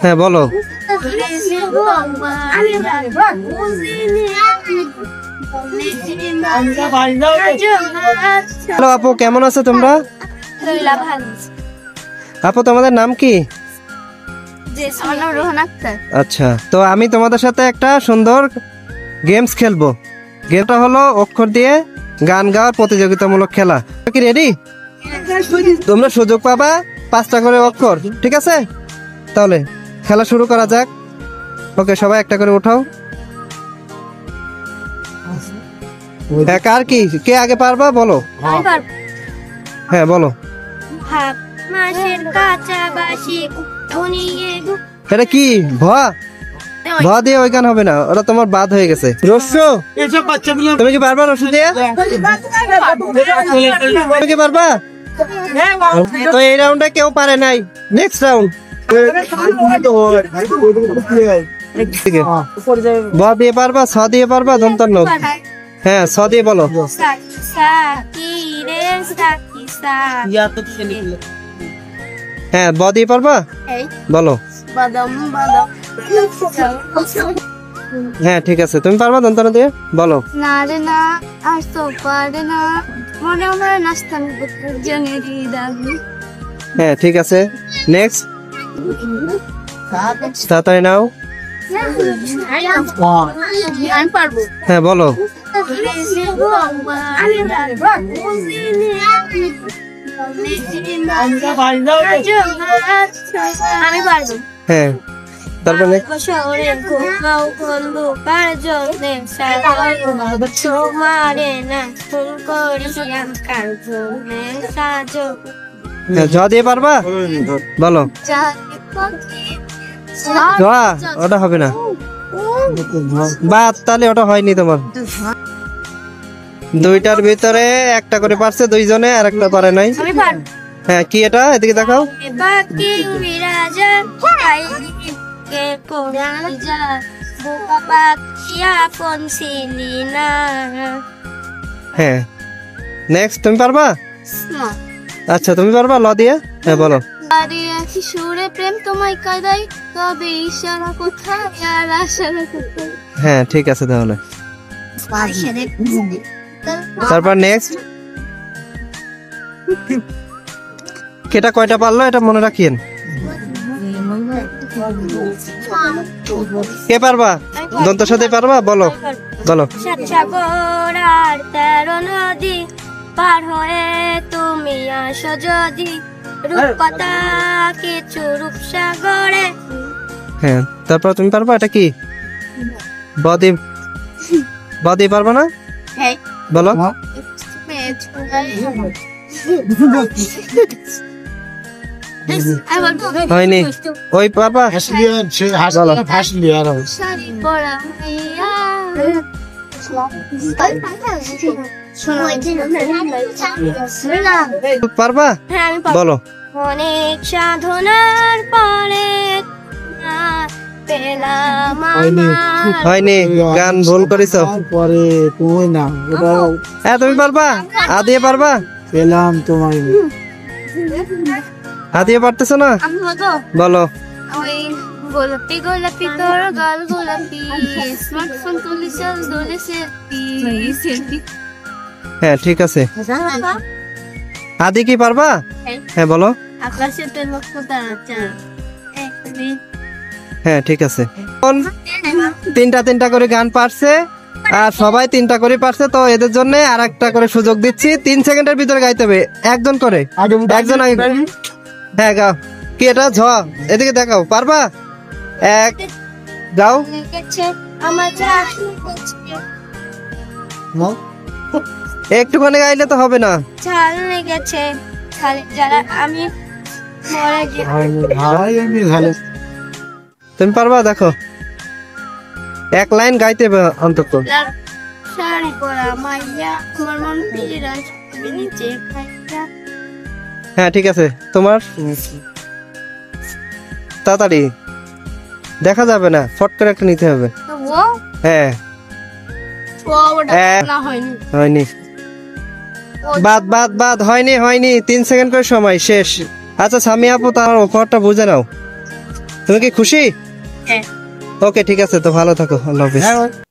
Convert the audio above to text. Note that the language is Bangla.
হ্যাঁ বলো। হ্যালো আপু, কেমন আছো তোমরা? আপু তোমাদের নাম কি? আচ্ছা, তো আমি তোমাদের সাথে একটা সুন্দর গেমস খেলবো। গেমটা হলো অক্ষর দিয়ে গান গাওয়ার প্রতিযোগিতামূলক খেলা। কি রেডি? তোমরা সুযোগ পাবা 5টা করে অক্ষর, ঠিক আছে? তাহলে খেলা শুরু করা যাক। ওকে, সবাই একটা করে উঠাও। কার কি, কে আগে পারবা বলো? হ্যাঁ বলো। এটা কি ভয়া? ভয়া দিয়ে ওই গান হবে না, ওটা তোমার বাদ হয়ে গেছে। রস্য, তুমি কি পারবা? রস্য দিয়ে তুমি কি পারবা? তো এই রাউন্ডে কেউ পারে নাই, নেক্সট রাউন্ড। ব দিয়ে পারবা? ছ দিয়ে পারবা? দন্তন্য। হ্যাঁ, ছ দিয়ে বলো। হ্যাঁ, ব দিয়ে পারবা? বলো। হ্যাঁ ঠিক আছে, তুমি পারবা দন্তন্য দিয়ে? বলো। হ্যাঁ ঠিক আছে, নেক্সট। তাড়াতাড়ি নাও। হ্যাঁ বলো। হ্যাঁ, তারপরে জ দিয়ে পারবা? বলো। ওটা হবে না, বাদ, তাহলে ওটা হয়নি তোমার। দুইটার ভিতরে একটা করে পারছে দুইজনে, আর একটা পারে নাই। হ্যাঁ, কি এটা? এদিকে দেখাও। হ্যাঁ, নেক্সট তুমি পারবা? আচ্ছা, তুমি পারবা ল দিয়ে? হ্যাঁ বলো। হ্যাঁ ঠিক আছে, তাহলে তারপর নেক্সট। কেটা কয়টা পারলো এটা মনে রাখিয়েন। কে পারবা? দন্তের সাথে পারবা? বলো বলো। পার হয়ে তুমি আসো যদি রূপকথা কিছু রূপসাগরে। হ্যাঁ, তারপর তুমি পারবা? এটা কি? বদি বদি পারবা না? বলো। হয়নি, ওই পারবা? পারবা? বলো। অনেক সাধনার পরে হয়নি, গান ভুল করেছ। পরে তুমি না, হ্যাঁ তুমি পারবা? আদিয়ে পারবা? পেলাম তোমায়। আদিয়ে পারতেছো না? বলো। গোলাপি গোলাপি তোর গাল গোলাপি, স্মার্টফোন তুলি চল দোলে সেলফি। হ্যাঁ ঠিক আছে। আদি কি পারবা? হ্যাঁ বলো। আকাশের লক্ষ্য তারা। হ্যাঁ ঠিক আছে। তিনটা করে গান পারছে, আর সবাই 3টা করে পারছে, তো এদের জন্য আর একটা করে সুযোগ দিচ্ছি। 3 সেকেন্ডের ভিতরে গাইতে হবে, একজন করে। একজন আগে। হ্যাঁ গাও। কি এটা? ঝ। এদিকে দেখাও, পারবা? এক গাও। একটুখানি গাইলে তো হবে না। তুমি পারবা? দেখো, এক লাইন গাইতে হবে অন্তত। হ্যাঁ ঠিক আছে, তোমার তাড়াতাড়ি, দেখা যাবে না, ফট করে একটা নিতে হবে। হ্যাঁ হয়নি, বাদ বাদ বাদ, হয়নি 3 সেকেন্ড করে সময় শেষ। আচ্ছা সামিয়া আপু, তার অফারটা বুঝে নাও। তুমি কি খুশি? হ্যাঁ। ওকে ঠিক আছে, তো ভালো থাকো, আল্লাহ হাফিজ।